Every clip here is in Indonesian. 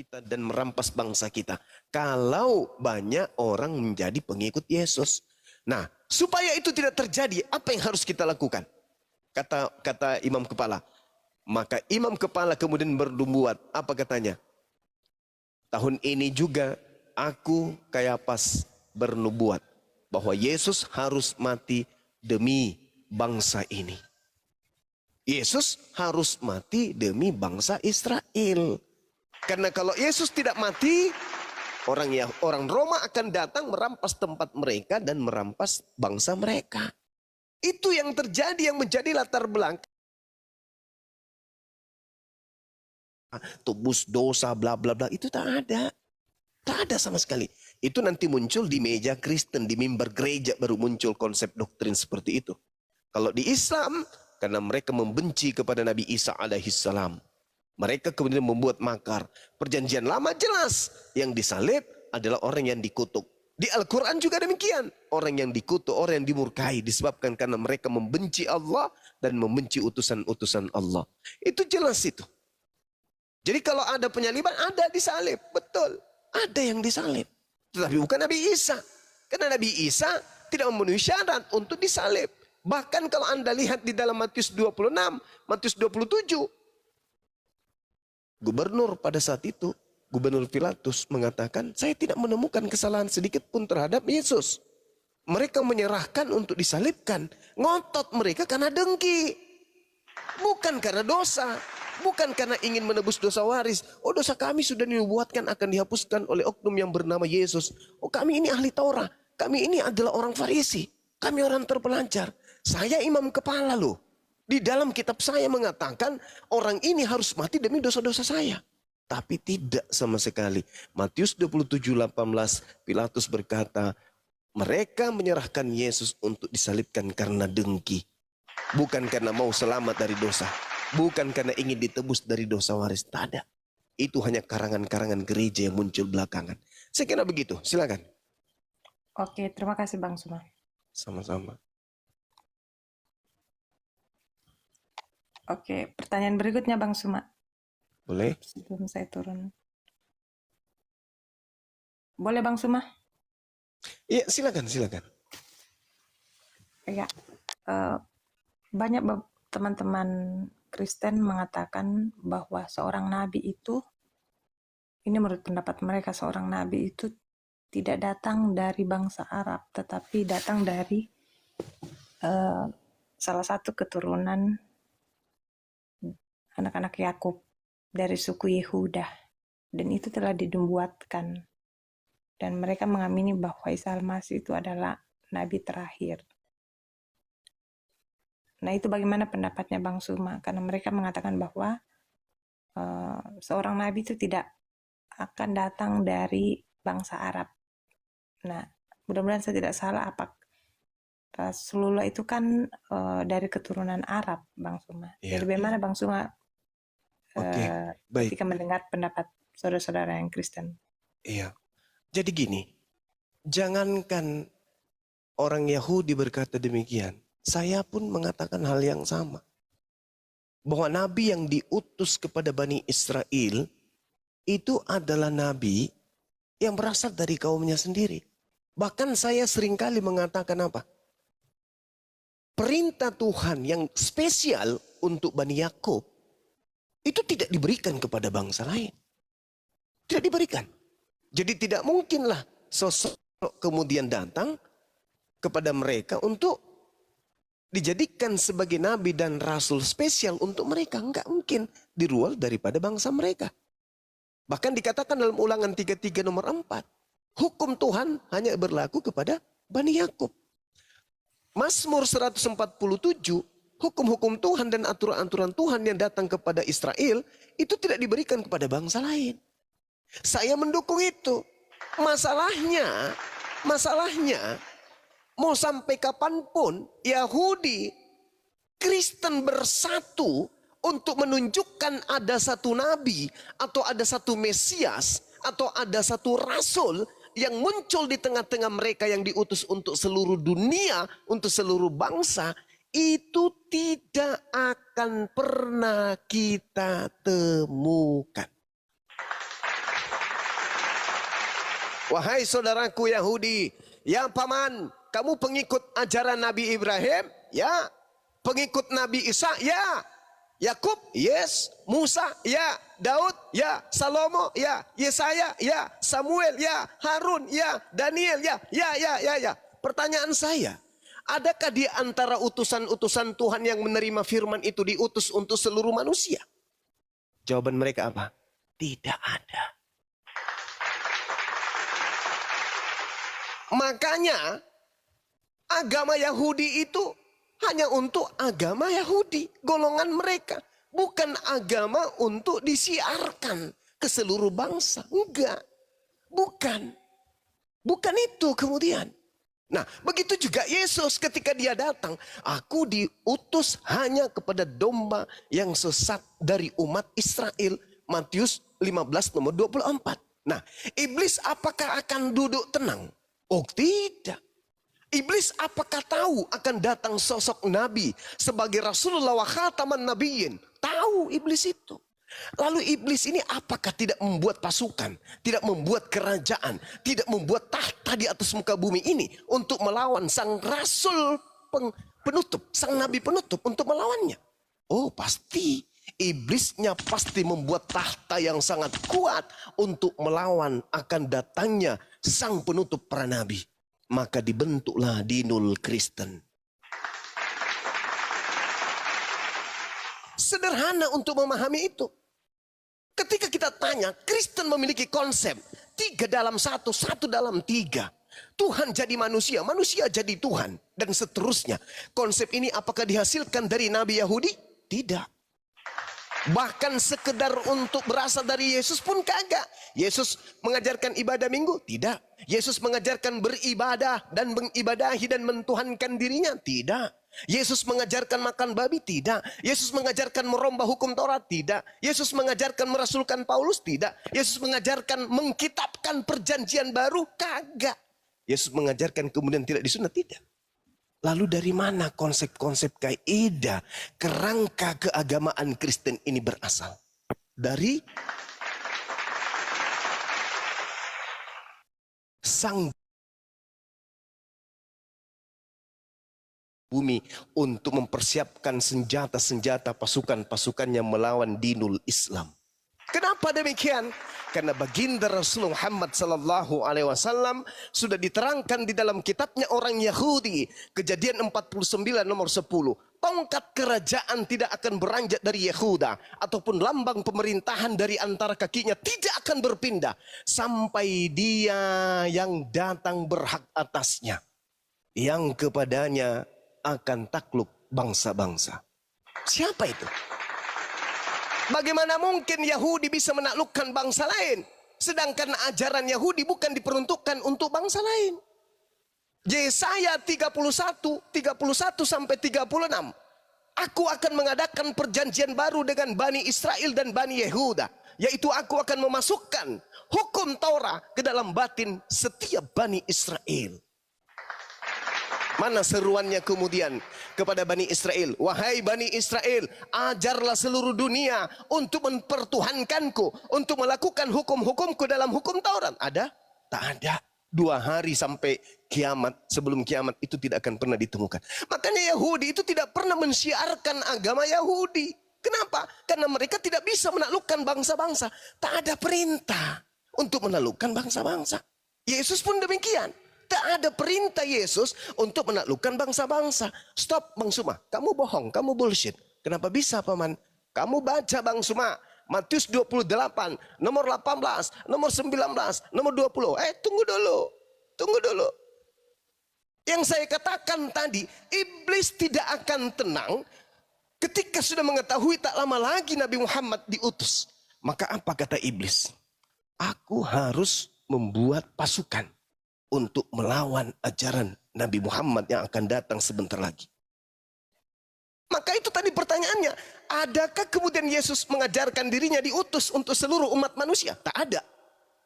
kita dan merampas bangsa kita. Kalau banyak orang menjadi pengikut Yesus. Nah, supaya itu tidak terjadi, apa yang harus kita lakukan? Kata imam kepala. Maka imam kepala kemudian bernubuat. Apa katanya? Tahun ini juga aku Kayapas bernubuat bahwa Yesus harus mati demi bangsa ini. Yesus harus mati demi bangsa Israel. Karena kalau Yesus tidak mati, orang Roma akan datang merampas tempat mereka dan merampas bangsa mereka. Itu yang terjadi, yang menjadi latar belakang. Tebus dosa, bla bla bla, itu tak ada. Tak ada sama sekali. Itu nanti muncul di meja Kristen, di mimbar gereja baru muncul konsep doktrin seperti itu. Kalau di Islam, karena mereka membenci kepada Nabi Isa alaihissalam, mereka kemudian membuat makar. Perjanjian lama jelas, yang disalib adalah orang yang dikutuk. Di Al-Quran juga demikian. Orang yang dikutuk, orang yang dimurkai, disebabkan karena mereka membenci Allah dan membenci utusan-utusan Allah. Itu jelas itu. Jadi kalau ada penyaliban, ada disalib. Betul, ada yang disalib. Tetapi bukan Nabi Isa. Karena Nabi Isa tidak memenuhi syarat untuk disalib. Bahkan kalau Anda lihat di dalam Matius 26, Matius 27. Gubernur pada saat itu, Gubernur Pilatus mengatakan, saya tidak menemukan kesalahan sedikit pun terhadap Yesus. Mereka menyerahkan untuk disalibkan. Ngotot mereka karena dengki. Bukan karena dosa. Bukan karena ingin menebus dosa waris. Oh, dosa kami sudah dinubuatkan akan dihapuskan oleh oknum yang bernama Yesus. Oh, kami ini ahli Taurat. Kami ini adalah orang Farisi. Kami orang terpelancar. Saya imam kepala loh. Di dalam kitab saya mengatakan orang ini harus mati demi dosa-dosa saya. Tapi tidak sama sekali. Matius 27:18 Pilatus berkata, mereka menyerahkan Yesus untuk disalibkan karena dengki. Bukan karena mau selamat dari dosa. Bukan karena ingin ditebus dari dosa waris. Tak ada. Itu hanya karangan-karangan gereja yang muncul belakangan. Saya kira begitu. Silakan. Oke, terima kasih Bang Suma. Sama-sama. Oke, pertanyaan berikutnya Bang Suma. Boleh? Sebelum saya turun. Boleh Bang Suma? Iya, silakan. Ya, banyak teman-teman Kristen mengatakan bahwa seorang nabi itu, ini menurut pendapat mereka, seorang nabi itu tidak datang dari bangsa Arab, tetapi datang dari salah satu keturunan anak-anak Yakub dari suku Yehuda, dan itu telah dinubuatkan, dan mereka mengamini bahwa Isa Al-Masih itu adalah nabi terakhir. Nah, itu bagaimana pendapatnya Bang Suma? Karena mereka mengatakan bahwa seorang nabi itu tidak akan datang dari bangsa Arab. Nah, mudah-mudahan saya tidak salah. Rasulullah itu kan dari keturunan Arab, Bang Suma. Ya. Jadi bagaimana Bang Suma Baik. ketika mendengar pendapat saudara-saudara yang Kristen? Iya. Jadi gini, jangankan orang Yahudi berkata demikian, saya pun mengatakan hal yang sama. Bahwa nabi yang diutus kepada Bani Israel itu adalah nabi yang berasal dari kaumnya sendiri. Bahkan saya seringkali mengatakan apa? Perintah Tuhan yang spesial untuk Bani Yakub itu tidak diberikan kepada bangsa lain. Tidak diberikan. Jadi tidak mungkinlah sosok kemudian datang kepada mereka untuk dijadikan sebagai nabi dan rasul spesial untuk mereka. Enggak mungkin di luar daripada bangsa mereka. Bahkan dikatakan dalam Ulangan 33 nomor 4. Hukum Tuhan hanya berlaku kepada Bani Yakub. Mazmur 147, hukum-hukum Tuhan dan aturan-aturan Tuhan yang datang kepada Israel itu tidak diberikan kepada bangsa lain. Saya mendukung itu. Masalahnya mau sampai kapanpun Yahudi, Kristen bersatu untuk menunjukkan ada satu nabi atau ada satu Mesias atau ada satu rasul yang muncul di tengah-tengah mereka yang diutus untuk seluruh dunia, untuk seluruh bangsa, itu tidak akan pernah kita temukan. Wahai saudaraku Yahudi, ya paman, kamu pengikut ajaran Nabi Ibrahim? Ya. Pengikut Nabi Isa? Ya. Yakub? Yes. Musa? Ya. Daud? Ya. Salomo? Ya. Yesaya? Ya. Samuel? Ya. Harun? Ya. Daniel? Ya. Ya. Pertanyaan saya, adakah di antara utusan-utusan Tuhan yang menerima firman itu diutus untuk seluruh manusia? Jawaban mereka apa? Tidak ada. Makanya agama Yahudi itu hanya untuk agama Yahudi, golongan mereka. Bukan agama untuk disiarkan ke seluruh bangsa. Enggak. Bukan. Bukan itu kemudian. Nah, begitu juga Yesus ketika dia datang. Aku diutus hanya kepada domba yang sesat dari umat Israel. Matius 15 nomor 24. Nah, iblis apakah akan duduk tenang? Oh tidak. Iblis apakah tahu akan datang sosok Nabi sebagai Rasulullah wa khataman nabiyyin? Tahu iblis itu. Lalu iblis ini apakah tidak membuat pasukan, tidak membuat kerajaan, tidak membuat tahta di atas muka bumi ini untuk melawan sang Rasul penutup, sang Nabi penutup untuk melawannya? Oh pasti. Iblisnya pasti membuat tahta yang sangat kuat untuk melawan akan datangnya sang penutup para nabi. Maka dibentuklah dinul Kristen. Sederhana untuk memahami itu. Ketika kita tanya, Kristen memiliki konsep 3 dalam 1, 1 dalam 3. Tuhan jadi manusia, manusia jadi Tuhan, dan seterusnya. Konsep ini apakah dihasilkan dari Nabi Yahudi? Tidak. Bahkan sekedar untuk berasal dari Yesus pun kagak. Yesus mengajarkan ibadah minggu? Tidak. Yesus mengajarkan beribadah dan mengibadahi dan mentuhankan dirinya? Tidak. Yesus mengajarkan makan babi? Tidak. Yesus mengajarkan merombah hukum Taurat? Tidak. Yesus mengajarkan merasulkan Paulus? Tidak. Yesus mengajarkan mengkitabkan perjanjian baru? Kagak. Yesus mengajarkan kemudian tidak disunat? Tidak. Lalu dari mana konsep-konsep kaidah kerangka keagamaan Kristen ini berasal? Dari sang bumi untuk mempersiapkan senjata-senjata pasukan-pasukannya melawan dinul Islam. Kenapa demikian? Karena baginda Rasulullah Muhammad sallallahu alaihi wasallam sudah diterangkan di dalam kitabnya orang Yahudi, Kejadian 49 nomor 10. Tongkat kerajaan tidak akan beranjak dari Yehuda, ataupun lambang pemerintahan dari antara kakinya tidak akan berpindah sampai dia yang datang berhak atasnya, yang kepadanya akan takluk bangsa-bangsa. Siapa itu? Bagaimana mungkin Yahudi bisa menaklukkan bangsa lain? Sedangkan ajaran Yahudi bukan diperuntukkan untuk bangsa lain. Yesaya 31 sampai 36. Aku akan mengadakan perjanjian baru dengan Bani Israel dan Bani Yehuda. Yaitu aku akan memasukkan hukum Taurat ke dalam batin setiap Bani Israel. Mana seruannya kemudian kepada Bani Israel? Wahai Bani Israel, ajarlah seluruh dunia untuk mempertuhankanku, untuk melakukan hukum-hukumku dalam hukum Taurat. Ada? Tak ada. 2 hari sampai kiamat, sebelum kiamat itu tidak akan pernah ditemukan. Makanya Yahudi itu tidak pernah mensiarkan agama Yahudi. Kenapa? Karena mereka tidak bisa menaklukkan bangsa-bangsa. Tak ada perintah untuk menaklukkan bangsa-bangsa. Yesus pun demikian. Tak ada perintah Yesus untuk menaklukkan bangsa-bangsa. Stop Bang Suma, kamu bohong, kamu bullshit. Kenapa bisa paman? Kamu baca Bang Suma, Matius 28, nomor 18, nomor 19, nomor 20. Tunggu dulu. Yang saya katakan tadi, iblis tidak akan tenang ketika sudah mengetahui tak lama lagi Nabi Muhammad diutus. Maka apa kata iblis? Aku harus membuat pasukan untuk melawan ajaran Nabi Muhammad yang akan datang sebentar lagi. Maka itu tadi pertanyaannya, adakah kemudian Yesus mengajarkan dirinya diutus untuk seluruh umat manusia? Tak ada.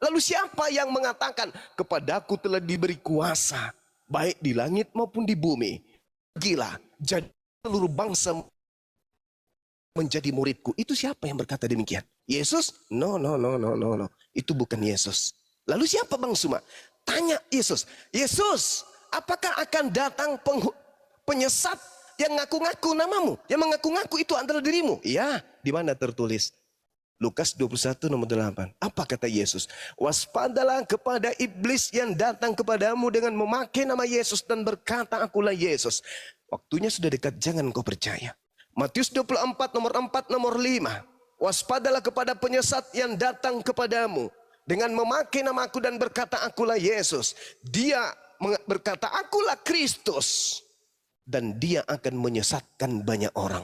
Lalu siapa yang mengatakan, kepadaku telah diberi kuasa, baik di langit maupun di bumi. Gila, jadi seluruh bangsa menjadi muridku. Itu siapa yang berkata demikian? Yesus? No. Itu bukan Yesus. Lalu siapa Bang Suma? Tanya Yesus. Yesus, apakah akan datang penyesat yang ngaku-ngaku namamu? Yang mengaku-ngaku itu adalah dirimu? Ya, di mana tertulis? Lukas 21 nomor 8. Apa kata Yesus? Waspadalah kepada iblis yang datang kepadamu dengan memakai nama Yesus dan berkata, akulah Yesus. Waktunya sudah dekat, jangan kau percaya. Matius 24 nomor 4 nomor 5. Waspadalah kepada penyesat yang datang kepadamu dengan memakai namaku dan berkata, akulah Yesus. Dia berkata, akulah Kristus. Dan dia akan menyesatkan banyak orang.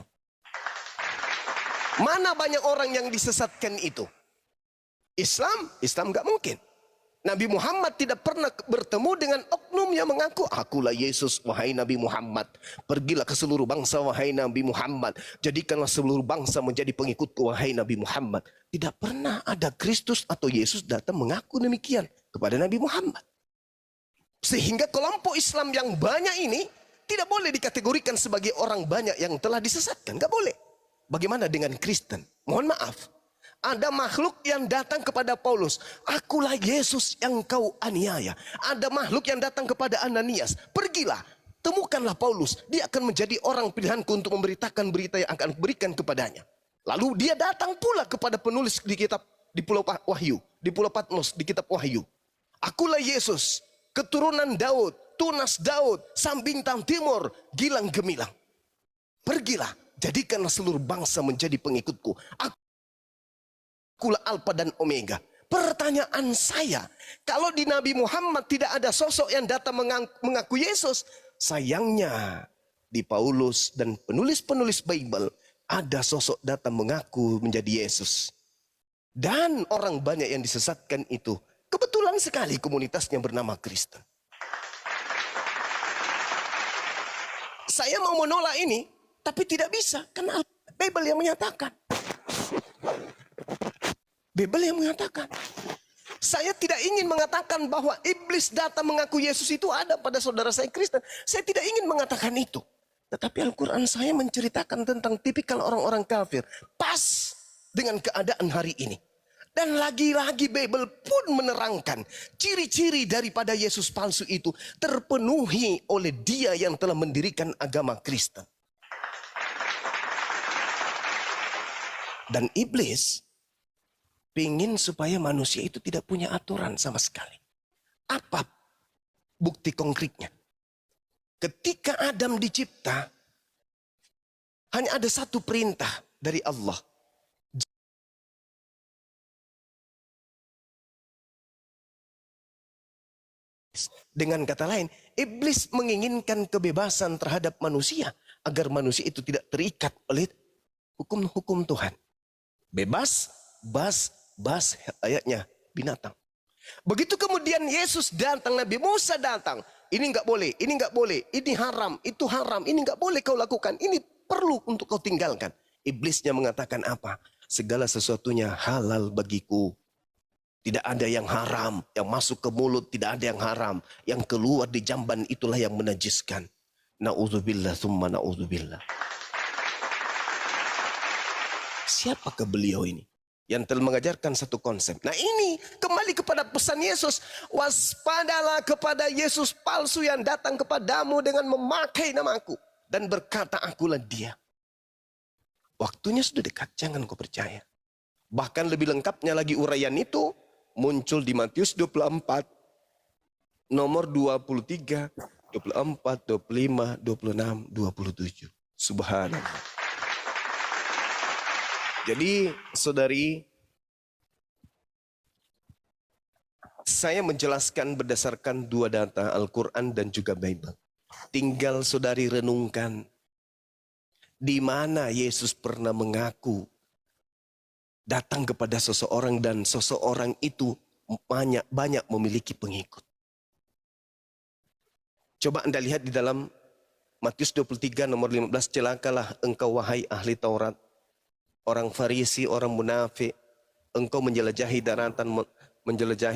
Mana banyak orang yang disesatkan itu? Islam nggak mungkin. Nabi Muhammad tidak pernah bertemu dengan oknum yang mengaku, akulah Yesus, wahai Nabi Muhammad. Pergilah ke seluruh bangsa, wahai Nabi Muhammad. Jadikanlah seluruh bangsa menjadi pengikutku, wahai Nabi Muhammad. Tidak pernah ada Kristus atau Yesus datang mengaku demikian kepada Nabi Muhammad. Sehingga kelompok Islam yang banyak ini tidak boleh dikategorikan sebagai orang banyak yang telah disesatkan. Nggak boleh. Bagaimana dengan Kristen? Mohon maaf. Ada makhluk yang datang kepada Paulus. Akulah Yesus yang kau aniaya. Ada makhluk yang datang kepada Ananias. Pergilah, temukanlah Paulus. Dia akan menjadi orang pilihanku untuk memberitakan berita yang akan berikan kepadanya. Lalu dia datang pula kepada penulis di kitab di Pulau Wahyu, di Pulau Patmos, di kitab Wahyu. Akulah Yesus, keturunan Daud, tunas Daud, sang bintang timur, gilang gemilang. Pergilah, jadikanlah seluruh bangsa menjadi pengikutku. Akulah Alfa dan Omega. Pertanyaan saya, kalau di Nabi Muhammad tidak ada sosok yang datang mengaku Yesus, sayangnya di Paulus dan penulis-penulis Bible ada sosok datang mengaku menjadi Yesus. Dan orang banyak yang disesatkan itu, kebetulan sekali komunitasnya bernama Kristen. Saya mau menolak ini, tapi tidak bisa, karena Bible yang menyatakan. Bible yang mengatakan. Saya tidak ingin mengatakan bahwa iblis datang mengaku Yesus itu ada pada saudara saya Kristen. Saya tidak ingin mengatakan itu. Tetapi Al-Quran saya menceritakan tentang tipikal orang-orang kafir. Pas dengan keadaan hari ini. Dan lagi-lagi Bible pun menerangkan ciri-ciri daripada Yesus palsu itu terpenuhi oleh dia yang telah mendirikan agama Kristen. Dan iblis ingin supaya manusia itu tidak punya aturan sama sekali. Apa bukti konkretnya? Ketika Adam dicipta, hanya ada satu perintah dari Allah. Dengan kata lain, iblis menginginkan kebebasan terhadap manusia agar manusia itu tidak terikat oleh hukum-hukum Tuhan. Bebas, bas ayatnya binatang. Begitu kemudian Yesus datang, Nabi Musa datang. Ini enggak boleh, ini enggak boleh, ini haram, itu haram, ini enggak boleh kau lakukan, ini perlu untuk kau tinggalkan. Iblisnya mengatakan apa? Segala sesuatunya halal bagiku. Tidak ada yang haram, yang masuk ke mulut tidak ada yang haram. Yang keluar di jamban itulah yang menajiskan. Na'udzubillah summa na'udzubillah. Siapakah beliau ini? Yang telah mengajarkan satu konsep. Nah ini kembali kepada pesan Yesus. Waspadalah kepada Yesus palsu yang datang kepadamu dengan memakai namaku. Dan berkata akulah dia. Waktunya sudah dekat, jangan kau percaya. Bahkan lebih lengkapnya lagi uraian itu muncul di Matius 24. Nomor 23, 24, 25, 26, 27. Subhanallah. Jadi saudari, saya menjelaskan berdasarkan dua data Al-Quran dan juga Bible. Tinggal saudari renungkan di mana Yesus pernah mengaku datang kepada seseorang dan seseorang itu banyak memiliki pengikut. Coba Anda lihat di dalam Matius 23 nomor 15, celakalah engkau wahai ahli Taurat, orang Farisi, orang munafik, engkau menjelajahi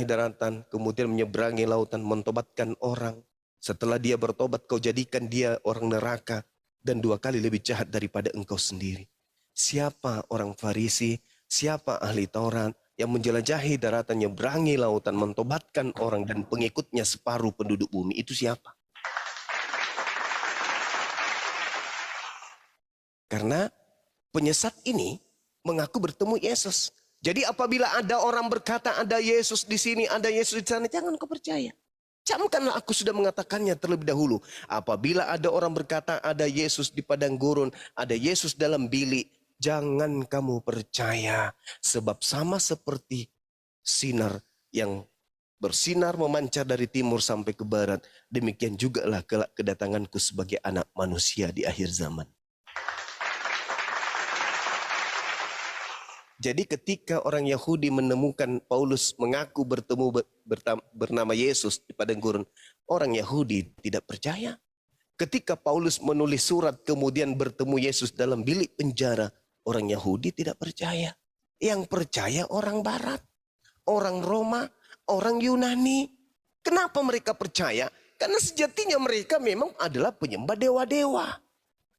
daratan, kemudian menyeberangi lautan, mentobatkan orang. Setelah dia bertobat, kau jadikan dia orang neraka dan 2 kali lebih jahat daripada engkau sendiri. Siapa orang Farisi, siapa ahli Taurat, yang menjelajahi daratan, nyeberangi lautan, mentobatkan orang dan pengikutnya separuh penduduk bumi. Itu siapa? Karena penyesat ini mengaku bertemu Yesus. Jadi apabila ada orang berkata ada Yesus di sini, ada Yesus di sana, jangan kau percaya. Camkanlah aku sudah mengatakannya terlebih dahulu. Apabila ada orang berkata ada Yesus di padang gurun, ada Yesus dalam bilik, jangan kamu percaya. Sebab sama seperti sinar yang bersinar memancar dari timur sampai ke barat, demikian jugalah kelak kedatanganku sebagai anak manusia di akhir zaman. Jadi ketika orang Yahudi menemukan Paulus mengaku bertemu bernama Yesus di padang gurun, orang Yahudi tidak percaya. Ketika Paulus menulis surat kemudian bertemu Yesus dalam bilik penjara, orang Yahudi tidak percaya. Yang percaya orang Barat, orang Roma, orang Yunani. Kenapa mereka percaya? Karena sejatinya mereka memang adalah penyembah dewa-dewa.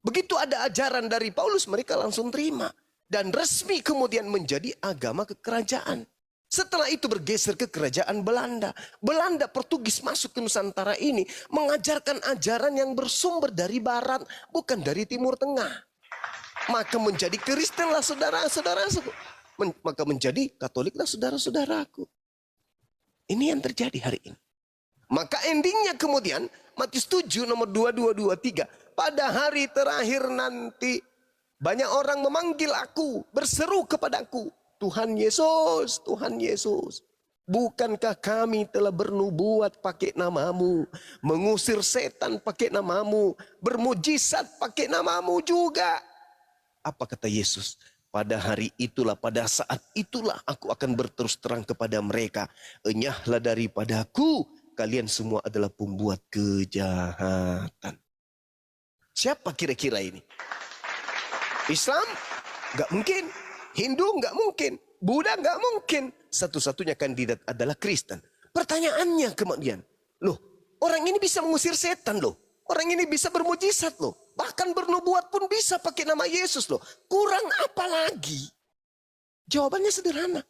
Begitu ada ajaran dari Paulus, mereka langsung terima. Dan resmi kemudian menjadi agama kekerajaan. Setelah itu bergeser ke kerajaan Belanda. Belanda, Portugis masuk ke Nusantara ini mengajarkan ajaran yang bersumber dari barat, bukan dari timur tengah. Maka menjadi Kristenlah saudara-saudara. Maka menjadi Katoliklah saudara-saudaraku. Ini yang terjadi hari ini. Maka endingnya kemudian Matius 7 nomor 2223. Pada hari terakhir nanti banyak orang memanggil aku, berseru kepadaku, Tuhan Yesus, Tuhan Yesus. Bukankah kami telah bernubuat pakai namamu, mengusir setan pakai namamu, bermujizat pakai namamu juga. Apa kata Yesus? Pada hari itulah, pada saat itulah aku akan berterus terang kepada mereka. Enyahlah daripadaku, kalian semua adalah pembuat kejahatan. Siapa kira-kira ini? Islam? Gak mungkin. Hindu? Gak mungkin. Buddha? Gak mungkin. Satu-satunya kandidat adalah Kristen. Pertanyaannya kemudian, loh, orang ini bisa mengusir setan loh. Orang ini bisa bermujizat loh. Bahkan bernubuat pun bisa pakai nama Yesus loh. Kurang apa lagi? Jawabannya sederhana.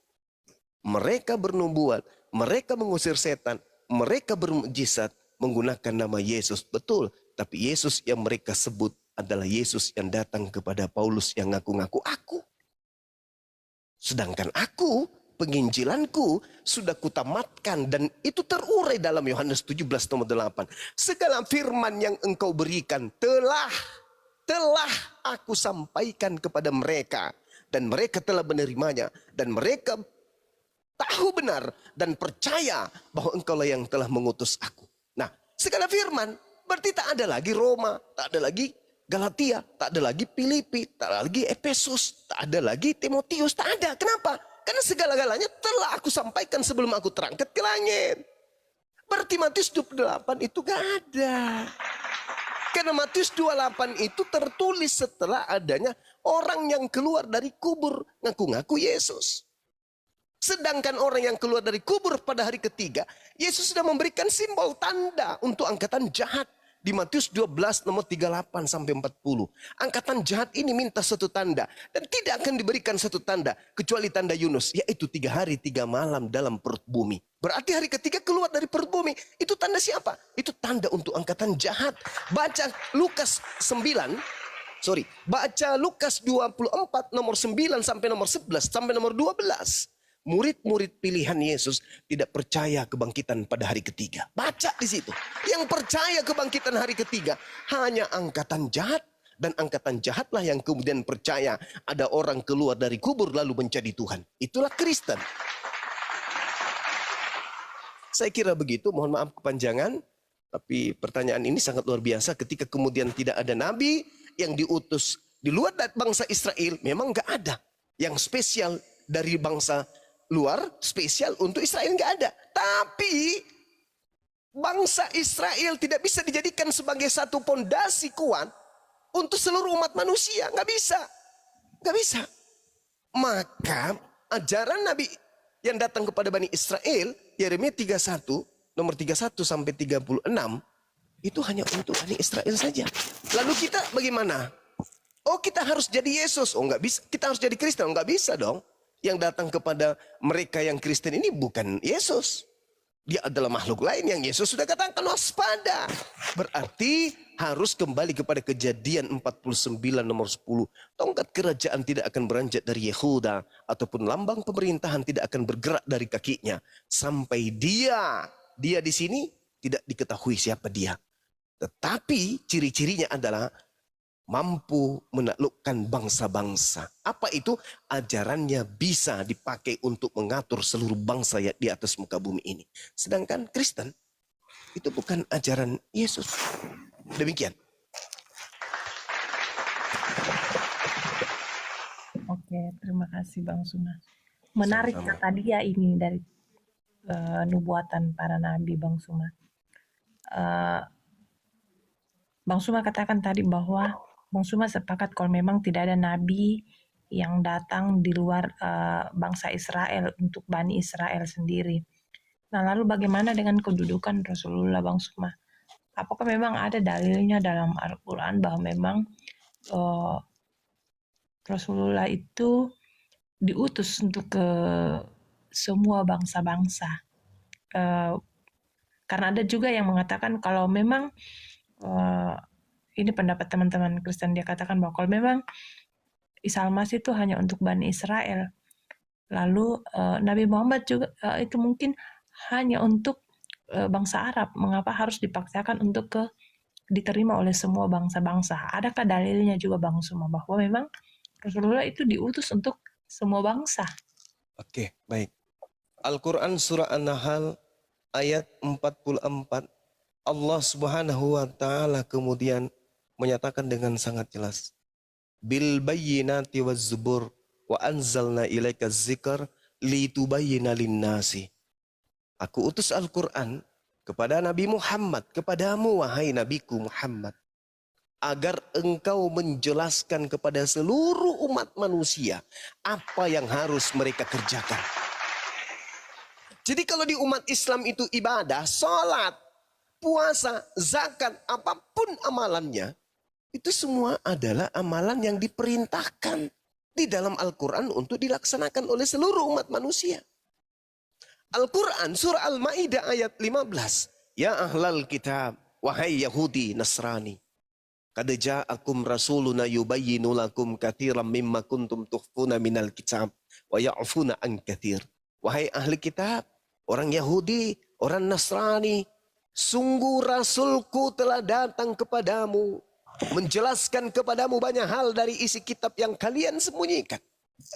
Mereka bernubuat, mereka mengusir setan, mereka bermujizat menggunakan nama Yesus. Betul, tapi Yesus yang mereka sebut adalah Yesus yang datang kepada Paulus yang ngaku-ngaku aku. Sedangkan aku, penginjilanku sudah kutamatkan dan itu terurai dalam Yohanes 17 nomor 8. Segala firman yang engkau berikan telah aku sampaikan kepada mereka dan mereka telah menerimanya dan mereka tahu benar dan percaya bahwa engkaulah yang telah mengutus aku. Nah, segala firman berarti tak ada lagi Roma, tak ada lagi Galatia, tak ada lagi Filipi, tak ada lagi Efesus, tak ada lagi Timotius, tak ada. Kenapa? Karena segala-galanya telah aku sampaikan sebelum aku terangkat ke langit. Berarti Matius 28 itu gak ada. Karena Matius 28 itu tertulis setelah adanya orang yang keluar dari kubur ngaku-ngaku Yesus. Sedangkan orang yang keluar dari kubur pada hari ketiga, Yesus sudah memberikan simbol tanda untuk angkatan jahat. Di Matius 12 nomor 38 sampai 40. Angkatan jahat ini minta satu tanda. Dan tidak akan diberikan satu tanda. Kecuali tanda Yunus. Yaitu 3 hari 3 malam dalam perut bumi. Berarti hari ketiga keluar dari perut bumi. Itu tanda siapa? Itu tanda untuk angkatan jahat. Baca Lukas 24 nomor 9 sampai nomor 11 sampai nomor 12. Murid-murid pilihan Yesus tidak percaya kebangkitan pada hari ketiga. Baca di situ. Yang percaya kebangkitan hari ketiga hanya angkatan jahat. Dan angkatan jahatlah yang kemudian percaya ada orang keluar dari kubur lalu menjadi Tuhan. Itulah Kristen. Saya kira begitu, mohon maaf kepanjangan. Tapi pertanyaan ini sangat luar biasa ketika kemudian tidak ada nabi yang diutus di luar bangsa Israel. Memang gak ada yang spesial dari bangsa luar, spesial untuk Israel nggak ada. Tapi bangsa Israel tidak bisa dijadikan sebagai satu pondasi kuat untuk seluruh umat manusia. Nggak bisa. Nggak bisa. Maka ajaran Nabi yang datang kepada Bani Israel, Yeremia 31, nomor 31 sampai 36, itu hanya untuk Bani Israel saja. Lalu kita bagaimana? Oh, kita harus jadi Yesus. Oh, nggak bisa. Kita harus jadi Kristen. Oh, nggak bisa dong. Yang datang kepada mereka yang Kristen ini bukan Yesus. Dia adalah makhluk lain yang Yesus sudah katakan waspada. Berarti harus kembali kepada Kejadian 49 nomor 10. Tongkat kerajaan tidak akan beranjak dari Yehuda, ataupun lambang pemerintahan tidak akan bergerak dari kakinya. Sampai dia di sini tidak diketahui siapa dia. Tetapi ciri-cirinya adalah mampu menaklukkan bangsa-bangsa. Apa itu? Ajarannya bisa dipakai untuk mengatur seluruh bangsa di atas muka bumi ini. Sedangkan Kristen itu bukan ajaran Yesus. Demikian. Oke, terima kasih Bang Suma. Menarik Sama-sama. kata dia ini dari nubuatan para nabi, Bang Suma. Bang Suma katakan tadi bahwa Bang Suma sepakat kalau memang tidak ada nabi yang datang di luar bangsa Israel untuk Bani Israel sendiri. Nah, lalu bagaimana dengan kedudukan Rasulullah, Bang Suma? Apakah memang ada dalilnya dalam Al-Quran bahwa memang Rasulullah itu diutus untuk ke semua bangsa-bangsa? Karena ada juga yang mengatakan kalau memang ini pendapat teman-teman Kristen, dia katakan bahwa kalau memang Isa Al-Masih itu hanya untuk Bani Israel, lalu Nabi Muhammad juga itu mungkin hanya untuk bangsa Arab. Mengapa harus dipaksakan untuk diterima oleh semua bangsa-bangsa? Adakah dalilnya juga Bang Suma bahwa memang Rasulullah itu diutus untuk semua bangsa? Oke, baik. Al-Quran surah An-Nahl ayat 44. Allah Subhanahu wa taala kemudian menyatakan dengan sangat jelas, bil bayyinati waz zubur wa anzalna ilaika dzikr litubayyana lin-nasi. Aku utus Al-Quran kepada Nabi Muhammad, kepadamu wahai Nabiku Muhammad, agar engkau menjelaskan kepada seluruh umat manusia apa yang harus mereka kerjakan. Jadi kalau di umat Islam itu ibadah, salat, puasa, zakat, apapun amalannya, itu semua adalah amalan yang diperintahkan di dalam Al-Quran untuk dilaksanakan oleh seluruh umat manusia. Al-Quran surah Al-Ma'idah ayat 15. Ya ahlal kitab, wahai Yahudi, Nasrani, qad ja'akum rasuluna yubayyinu lakum katsiran mimma kuntum tukhfuna minal kitab wa ya'funa an katsir. Wahai ahli kitab, orang Yahudi, orang Nasrani, sungguh Rasulku telah datang kepadamu, menjelaskan kepadamu banyak hal dari isi kitab yang kalian sembunyikan.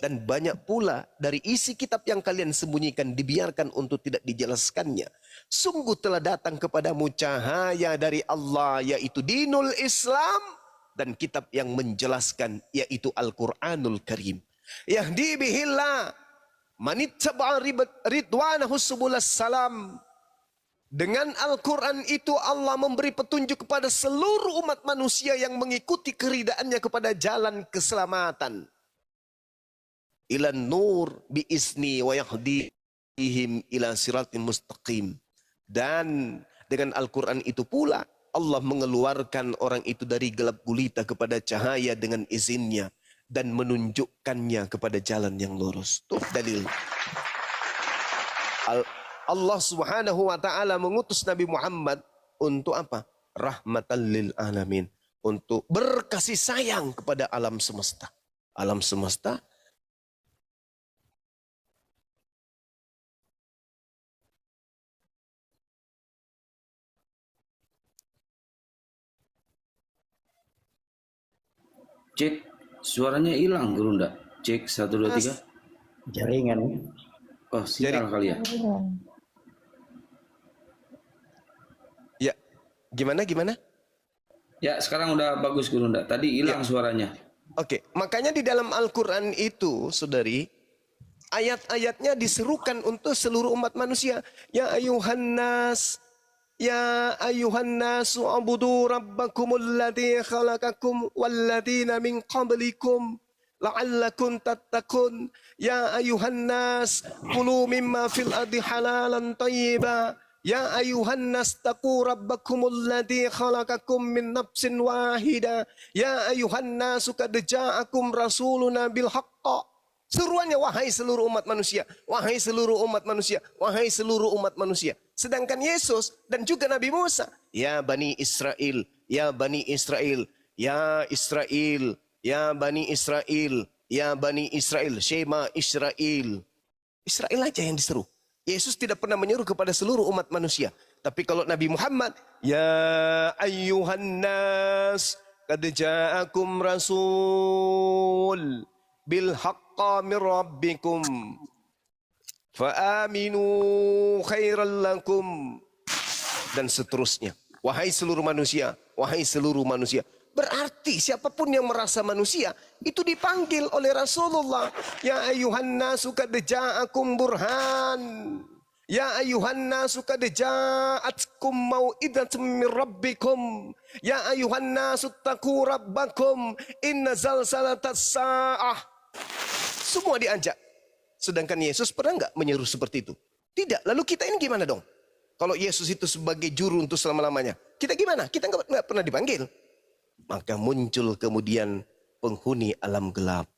Dan banyak pula dari isi kitab yang kalian sembunyikan dibiarkan untuk tidak dijelaskannya. Sungguh telah datang kepadamu cahaya dari Allah, yaitu dinul Islam, dan kitab yang menjelaskan, yaitu Al-Quranul Karim. Yahdi bihillah manittaba'a ridwanahu subulas salam. Dengan Al-Quran itu Allah memberi petunjuk kepada seluruh umat manusia yang mengikuti keridaannya kepada jalan keselamatan. Ilan nur biizni wa yahdihim ila siratin mustaqim. Dan dengan Al-Quran itu pula Allah mengeluarkan orang itu dari gelap gulita kepada cahaya dengan izinnya dan menunjukkannya kepada jalan yang lurus. Itu dalil. Allah Subhanahu wa taala mengutus Nabi Muhammad untuk apa? Rahmatan lil alamin, untuk berkasih sayang kepada alam semesta. Alam semesta Cek, suaranya hilang, Gurunda. Cek, 1, 2, 3. Jaringan. Oh, sinyal kali ya. ya gimana? Ya, sekarang udah bagus, Gurunda. Tadi hilang suaranya. Oke, makanya di dalam Al-Quran itu, saudari, ayat-ayatnya diserukan untuk seluruh umat manusia. Ya ayuhan nas, ya ayuhan nasu abudu rabbakumul ladzi khalaqakum walladzina min qablikum la'allakum tattaqun. Ya ayuhan nas, kulu mimma fil ardi halalan thayyiba. Ya ayuhan nas taqu rabbakumul ladzi khalaqakum min nafsin wahida. Ya ayuhan nas qad ja'akum rasuluna bil haqq. Seruannya, wahai seluruh umat manusia, wahai seluruh umat manusia, wahai seluruh umat manusia. Sedangkan Yesus dan juga Nabi Musa, ya Bani Israel, ya Bani Israel, ya Israel, ya Bani Israel, ya Bani Israel, Shema Israel. Israel aja yang diseru. Yesus tidak pernah menyuruh kepada seluruh umat manusia. Tapi kalau Nabi Muhammad, ya ayyuhan nas, qad ja'akum rasul bil haqqa min rabbikum fa'aminu khairan lakum, dan seterusnya. Wahai seluruh manusia, wahai seluruh manusia. Berarti siapapun yang merasa manusia itu dipanggil oleh Rasulullah. Ya ayyuhan nasu qad ja'akum burhan. Ya ayyuhan nasu qad ja'atkum mau'idatun min rabbikum. Ya ayyuhan nasu taqu rabbakum inna zalzalatas sa'ah. Semua diajak. Sedangkan Yesus pernah enggak menyeru seperti itu? Tidak. Lalu kita ini gimana dong? Kalau Yesus itu sebagai juru untuk selama-lamanya, kita gimana? Kita enggak pernah dipanggil. Maka muncul kemudian penghuni alam gelap.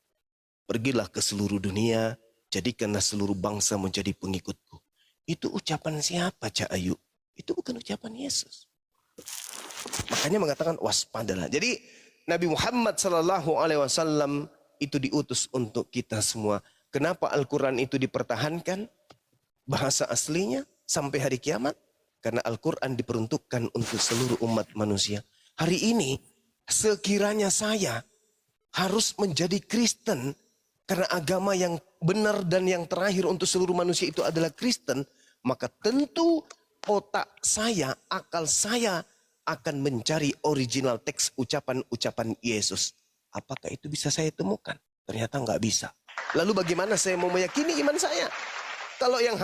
Pergilah ke seluruh dunia, jadikanlah seluruh bangsa menjadi pengikutku. Itu ucapan siapa, Cak Ayu? Itu bukan ucapan Yesus. Makanya mengatakan waspadalah. Jadi Nabi Muhammad SAW itu diutus untuk kita semua. Kenapa Al-Quran itu dipertahankan? Bahasa aslinya sampai hari kiamat. Karena Al-Quran diperuntukkan untuk seluruh umat manusia. Hari ini, sekiranya saya harus menjadi Kristen, karena agama yang benar dan yang terakhir untuk seluruh manusia itu adalah Kristen, maka tentu otak saya, akal saya akan mencari original teks ucapan-ucapan Yesus. Apakah itu bisa saya temukan? Ternyata nggak bisa. Lalu bagaimana saya mau meyakini iman saya? Kalau yang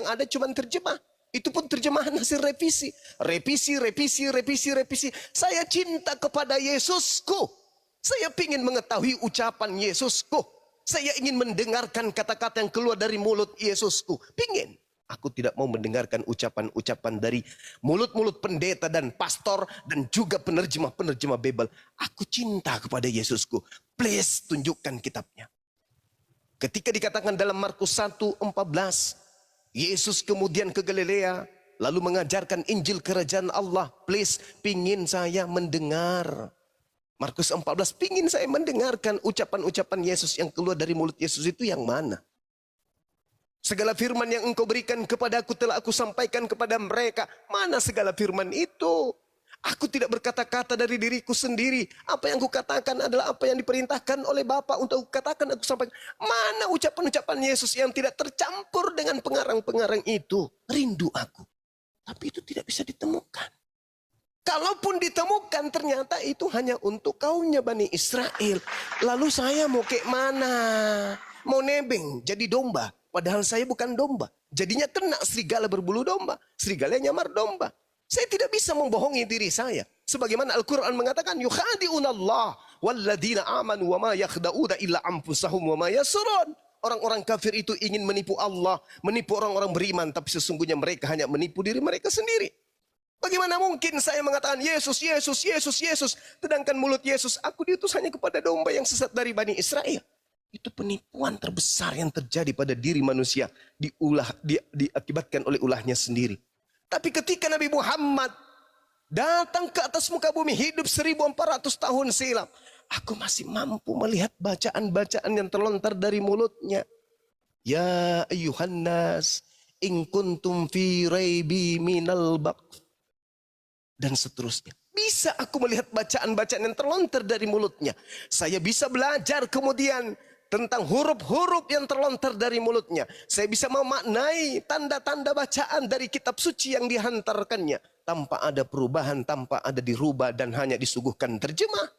ada cuma terjemah. Itu pun terjemahan hasil revisi. Revisi. Saya cinta kepada Yesusku. Saya ingin mengetahui ucapan Yesusku. Saya ingin mendengarkan kata-kata yang keluar dari mulut Yesusku. Pingin. Aku tidak mau mendengarkan ucapan-ucapan dari mulut-mulut pendeta dan pastor dan juga penerjemah-penerjemah Bible. Aku cinta kepada Yesusku. Please tunjukkan kitabnya. Ketika dikatakan dalam Markus 1:14, Yesus kemudian ke Galilea lalu mengajarkan Injil Kerajaan Allah. Please, pingin saya mendengar. Markus 14, pingin saya mendengarkan ucapan-ucapan Yesus yang keluar dari mulut Yesus itu yang mana? Segala firman yang engkau berikan kepadaku telah aku sampaikan kepada mereka. Mana segala firman itu? Aku tidak berkata-kata dari diriku sendiri. Apa yang kukatakan adalah apa yang diperintahkan oleh Bapa untuk aku katakan, aku sampaikan. Mana ucapan-ucapan Yesus yang tidak tercampur dengan pengarang-pengarang itu? Rindu aku. Tapi itu tidak bisa ditemukan. Kalaupun ditemukan, ternyata itu hanya untuk kaumnya Bani Israel. Lalu saya mau ke mana? Mau nebeng jadi domba. Padahal saya bukan domba. Jadinya kena serigala berbulu domba. Serigala nyamar domba. Saya tidak bisa membohongi diri saya. Sebagaimana Al-Quran mengatakan, yukhadi'unallah walladina amanu wa ma yakhda'una illa anfusahum wa ma yasurun. Orang-orang kafir itu ingin menipu Allah, menipu orang-orang beriman, tapi sesungguhnya mereka hanya menipu diri mereka sendiri. Bagaimana mungkin saya mengatakan Yesus, Yesus, Yesus, Yesus, sedangkan mulut Yesus, aku diutus hanya kepada domba yang sesat dari Bani Israel. Itu penipuan terbesar yang terjadi pada diri manusia, diakibatkan oleh ulahnya sendiri. Tapi ketika Nabi Muhammad datang ke atas muka bumi, hidup 1400 tahun silam, aku masih mampu melihat bacaan-bacaan yang terlontar dari mulutnya. Ya ayyuhan nas, in kuntum fi raibi minal baqf. Dan seterusnya. Bisa aku melihat bacaan-bacaan yang terlontar dari mulutnya. Saya bisa belajar kemudian tentang huruf-huruf yang terlontar dari mulutnya. Saya bisa memaknai tanda-tanda bacaan dari kitab suci yang dihantarkannya. Tanpa ada perubahan, tanpa ada dirubah dan hanya disuguhkan terjemah.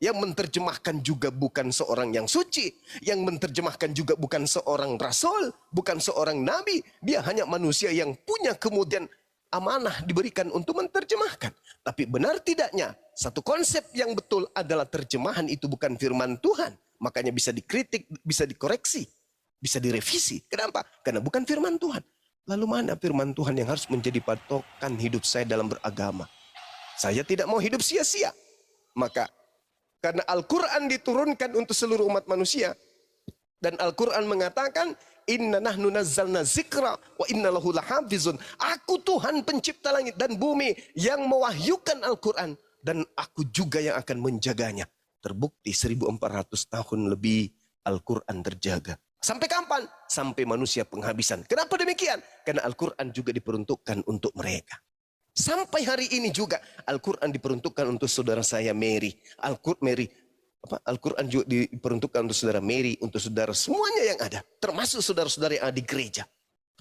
Yang menerjemahkan juga bukan seorang yang suci. Yang menerjemahkan juga bukan seorang rasul, bukan seorang nabi. Dia hanya manusia yang punya kemudian amanah diberikan untuk menerjemahkan. Tapi benar tidaknya, satu konsep yang betul adalah terjemahan itu bukan firman Tuhan. Makanya bisa dikritik, bisa dikoreksi, bisa direvisi. Kenapa? Karena bukan firman Tuhan. Lalu mana firman Tuhan yang harus menjadi patokan hidup saya dalam beragama? Saya tidak mau hidup sia-sia. Maka karena Al-Quran diturunkan untuk seluruh umat manusia, Dan Al-Quran mengatakan, inna nahnu nazzalna zikra wa inna lahu lahafizun. Aku Tuhan pencipta langit dan bumi yang mewahyukan Al-Quran. Dan aku juga yang akan menjaganya. Terbukti 1400 tahun lebih Al-Quran terjaga. Sampai kapan? Sampai manusia penghabisan. Kenapa demikian? Karena Al-Quran juga diperuntukkan untuk mereka. Sampai hari ini juga Al-Quran diperuntukkan untuk saudara saya Mary. Al-Quran juga diperuntukkan untuk saudara Mary, untuk saudara semuanya yang ada. Termasuk saudara-saudara yang ada di gereja.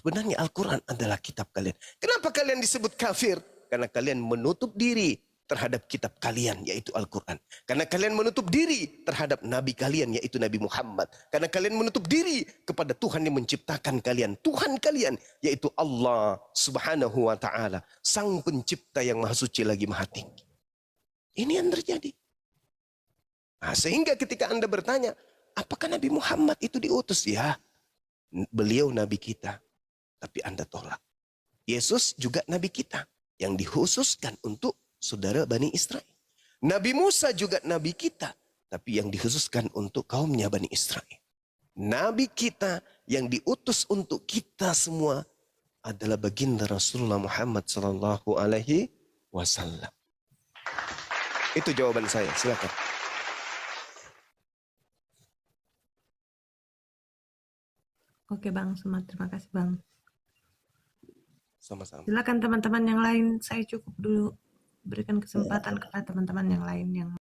Sebenarnya Al-Quran adalah kitab kalian. Kenapa kalian disebut kafir? Karena kalian menutup diri terhadap kitab kalian, yaitu Al-Quran. Karena kalian menutup diri terhadap Nabi kalian, yaitu Nabi Muhammad. Karena kalian menutup diri kepada Tuhan yang menciptakan kalian. Tuhan kalian, yaitu Allah Subhanahu wa ta'ala. Sang pencipta yang maha suci lagi maha tinggi. Ini yang terjadi. Nah, sehingga ketika Anda bertanya, apakah Nabi Muhammad itu diutus? Ya, beliau Nabi kita. Tapi Anda tolak. Yesus juga Nabi kita. Yang dikhususkan untuk saudara Bani Israel. Nabi Musa juga Nabi kita. Tapi yang dikhususkan untuk kaumnya Bani Israel. Nabi kita yang diutus untuk kita semua adalah baginda Rasulullah Muhammad sallallahu alaihi wasallam. Itu jawaban saya. Silakan. Oke Bang Suma, terima kasih Bang. Sama-sama. Silakan teman-teman yang lain, saya cukup dulu. Berikan kesempatan kepada teman-teman yang lain yang